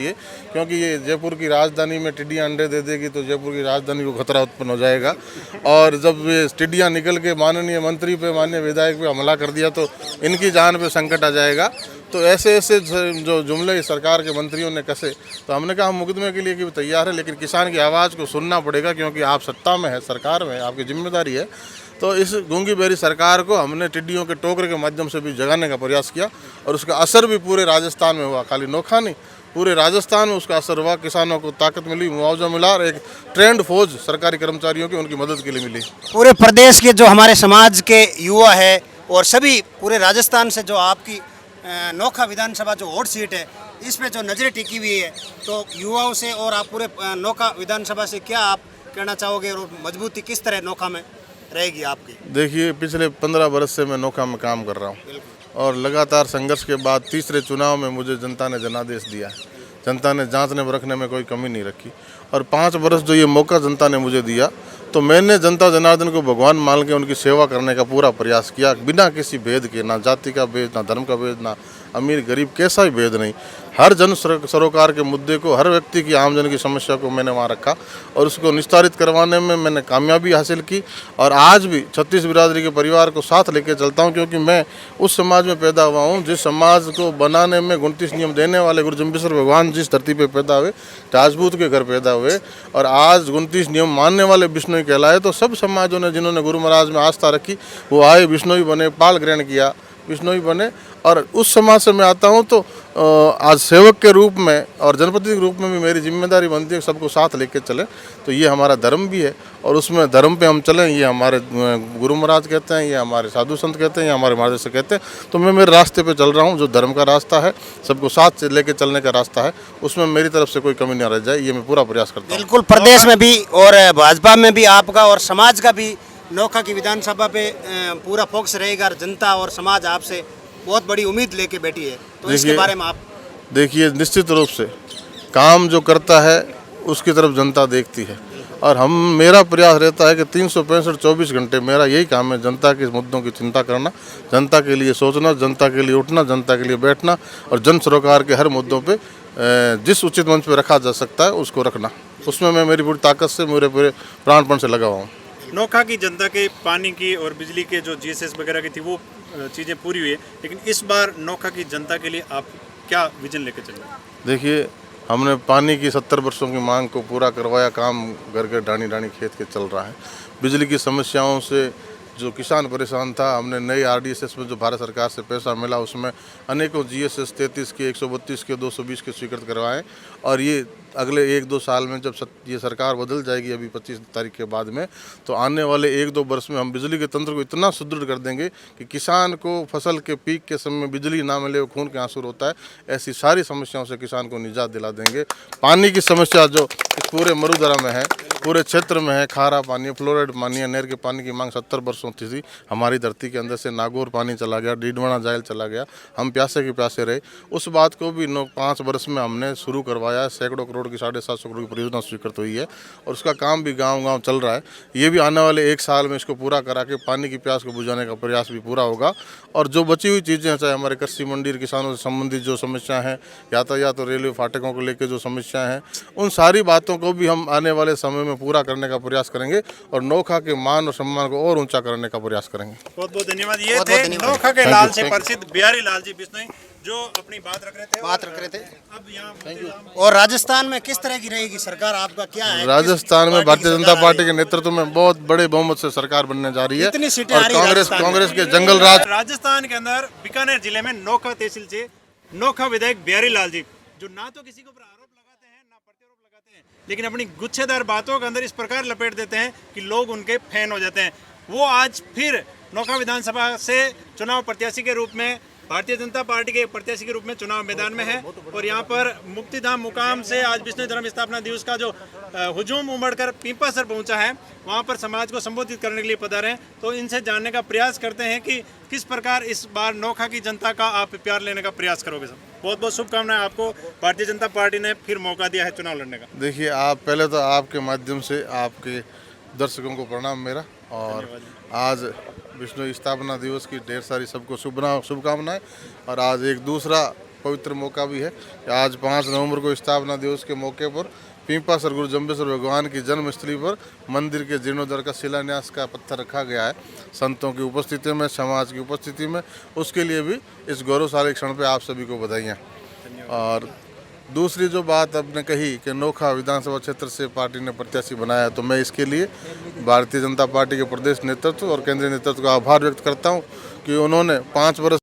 ये क्योंकि ये जयपुर की राजधानी में टिड्डियाँ अंडे दे देगी तो जयपुर की राजधानी को खतरा उत्पन्न हो जाएगा। और जब ये टिड्डियाँ निकल के माननीय मंत्री पे, माननीय विधायक पे हमला कर दिया तो इनकी जान पे संकट आ जाएगा। तो ऐसे ऐसे जो जुमले सरकार के मंत्रियों ने कसे, तो हमने कहा हम मुकदमे के लिए भी तैयार है, लेकिन किसान की आवाज़ को सुनना पड़ेगा क्योंकि आप सत्ता में है, सरकार में, आपकी जिम्मेदारी है। तो इस गूंगी बहरी सरकार को हमने टिड्डियों के टोकरे के माध्यम से भी जगाने का प्रयास किया और उसका असर भी पूरे राजस्थान में हुआ। खाली नोखा नहीं, पूरे राजस्थान में उसका असर हुआ। किसानों को ताकत मिली, मुआवजा मिला और एक ट्रेंड फौज सरकारी कर्मचारियों की उनकी मदद के लिए मिली। पूरे प्रदेश के जो हमारे समाज के युवा है और सभी पूरे राजस्थान से जो आपकी नोखा विधानसभा जो वोट सीट है, इस पे जो नज़रें टिकी हुई है, तो युवाओं से और आप पूरे नोखा विधानसभा से क्या आप कहना चाहोगे और मजबूती किस तरह नोखा में रहेगी आपकी? देखिए, पिछले 15 बरस से मैं नोखा में काम कर रहा हूँ और लगातार संघर्ष के बाद तीसरे चुनाव में मुझे जनता ने जनादेश दिया है। जनता ने जांचने रखने में कोई कमी नहीं रखी और 5 बरस जो ये मौका जनता ने मुझे दिया, तो मैंने जनता जनार्दन को भगवान मान के उनकी सेवा करने का पूरा प्रयास किया, बिना किसी भेद के, ना जाति का भेद, ना धर्म का भेद, ना अमीर गरीब कैसा ही भेद नहीं। हर जन सरोकार के मुद्दे को, हर व्यक्ति की आमजन की समस्या को मैंने वहाँ रखा और उसको निस्तारित करवाने में मैंने कामयाबी हासिल की। और आज भी 36 बिरादरी के परिवार को साथ लेकर चलता हूँ क्योंकि मैं उस समाज में पैदा हुआ हूँ जिस समाज को बनाने में 29 नियम देने वाले गुरु जम्बेश्वर भगवान जिस धरती पर पैदा हुए, राजपूत के घर पैदा हुए और आज 29 नियम मानने वाले बिश्नोई कहलाए। तो सब समाजों ने जिन्होंने गुरु महाराज में आस्था रखी वो आए, बिश्नोई बने, पाल ग्रहण किया, बिश्नोई बने। और उस समाज से मैं आता हूँ तो आज सेवक के रूप में और जनप्रतिनिधि के रूप में भी मेरी जिम्मेदारी बनती है सबको साथ लेके चलें। तो ये हमारा धर्म भी है और उसमें धर्म पे हम चलें, ये हमारे गुरु महाराज कहते हैं, ये हमारे साधु संत कहते हैं, ये हमारे महाराज से कहते हैं। तो मैं मेरे रास्ते पे चल रहा हूँ जो धर्म का रास्ता है, सबको साथ लेके चलने का रास्ता है, उसमें मेरी तरफ से कोई कमी न रह जाए, ये मैं पूरा प्रयास करता हूँ। बिल्कुल, प्रदेश में भी और भाजपा में भी आपका और समाज का भी नोखा की विधानसभा पे पूरा फोकस रहेगा। जनता और समाज आपसे बहुत बड़ी उम्मीद लेके बैठी है, तो इसके बारे में आप देखिए, निश्चित रूप से काम जो करता है उसकी तरफ जनता देखती है और मेरा प्रयास रहता है कि 365 24 घंटे मेरा यही काम है, जनता के मुद्दों की चिंता करना, जनता के लिए सोचना, जनता के लिए उठना, जनता के लिए बैठना और जन सरोकार के हर मुद्दों पे जिस उचित मंच पे रखा जा सकता है उसको रखना। उसमें मैं मेरी पूरी ताकत से, मेरे पूरे प्राणपण से लगा हुआ हूँ। नोखा की जनता के पानी की और बिजली के जो जीएसएस वगैरह की थी वो चीज़ें पूरी हुई है, लेकिन इस बार नोखा की जनता के लिए आप क्या विजन लेकर चल रहे हैं? देखिए, हमने पानी की 70 वर्षों की मांग को पूरा करवाया, काम घर घर डाणी डाणी खेत के चल रहा है। बिजली की समस्याओं से जो किसान परेशान था, हमने नई RDSS में जो भारत सरकार से पैसा मिला उसमें अनेकों GSS 33 के, 132 के, 220 के स्वीकृत करवाएं और ये अगले 1-2 साल में जब ये सरकार बदल जाएगी, अभी 25 तारीख के बाद में, तो आने वाले 1-2 वर्ष में हम बिजली के तंत्र को इतना सुदृढ़ कर देंगे कि किसान को फसल के पीक के समय में बिजली ना मिले वो खून के आंसू होता है, ऐसी सारी समस्याओं से किसान को निजात दिला देंगे। पानी की समस्या जो इस पूरे मरुधरा में है, पूरे क्षेत्र में है, खारा पानी, फ्लोराइड पानी है, नहर के पानी की मांग 70 वर्षों थी। हमारी धरती के अंदर से नागौर पानी चला गया, डीडवाना जायल चला गया, हम प्यासे के प्यासे रहे। उस बात को भी 5 वर्ष में हमने शुरू करवाया। सैकड़ों करोड़ की, 750 करोड़ की परियोजना स्वीकृत हुई है और उसका काम भी गांव-गांव चल रहा है। ये भी आने वाले 1 साल में इसको पूरा करा के पानी की प्यास को बुझाने का प्रयास भी पूरा होगा। और जो बची हुई चीज़ें, चाहे हमारे कृषि मंडी, किसानों से संबंधित जो समस्या हैं, यातायात और रेलवे फाटकों को लेकर जो समस्याएं हैं, उन सारी बातों को भी हम आने वाले समय में पूरा करने का प्रयास करेंगे और नोखा के मान और सम्मान को और ऊंचा करने का प्रयास करेंगे। बहुत बहुत धन्यवाद। ये थे नोखा के लाल से प्रसिद्ध बिहारी लाल जी बिश्नोई जो अपनी बात रख रहे थे। अब यहाँ और राजस्थान में किस तरह की रहेगी सरकार, आपका क्या है? राजस्थान में भारतीय जनता पार्टी के नेतृत्व में बहुत बड़े बहुमत से सरकार बनने जा रही है कितनी सीटें और आ रही है कांग्रेस के जंगल राज। राजस्थान के अंदर बीकानेर जिले में नोखा तहसील से नोखा विधायक बिहारी लाल जी, जो ना तो किसी को आरोप लगाते हैं ना प्रत्यारोप लगाते हैं, लेकिन अपनी गुच्छेदार बातों के अंदर इस प्रकार लपेट देते हैं कि लोग उनके फैन हो जाते हैं। वो आज फिर नोखा विधानसभा से चुनाव प्रत्याशी के रूप में, भारतीय जनता पार्टी के प्रत्याशी के रूप में चुनाव मैदान में है और यहाँ पर मुक्तिधाम मुकाम से आज बिश्नोई धर्म स्थापना दिवस का जो हुजूम उमड़कर पीपासर पहुंचा है, वहाँ पर समाज को संबोधित करने के लिए पधारे हैं। तो इनसे जानने का प्रयास करते हैं कि किस प्रकार इस बार नोखा की जनता का आप प्यार लेने का प्रयास करोगे। सर, बहुत बहुत शुभकामनाएं आपको, भारतीय जनता पार्टी ने फिर मौका दिया है चुनाव लड़ने का। देखिए, आप पहले तो आपके माध्यम से आपके दर्शकों को प्रणाम मेरा, और आज बिश्नोई स्थापना दिवस की ढेर सारी सबको शुभकामनाएं। और आज एक दूसरा पवित्र मौका भी है कि आज 5 नवंबर को स्थापना दिवस के मौके पर पीपा सर गुरु जम्बेश्वर भगवान की जन्मस्थली पर मंदिर के जीर्णोद्धार का शिलान्यास का पत्थर रखा गया है, संतों की उपस्थिति में, समाज की उपस्थिति में। उसके लिए भी इस गौरवशाली क्षण पे आप सभी को बधाइयाँ। और दूसरी जो बात आपने कही कि नोखा विधानसभा क्षेत्र से पार्टी ने प्रत्याशी बनाया, तो मैं इसके लिए भारतीय जनता पार्टी के प्रदेश नेतृत्व और केंद्रीय नेतृत्व का आभार व्यक्त करता हूँ कि उन्होंने 5 वर्ष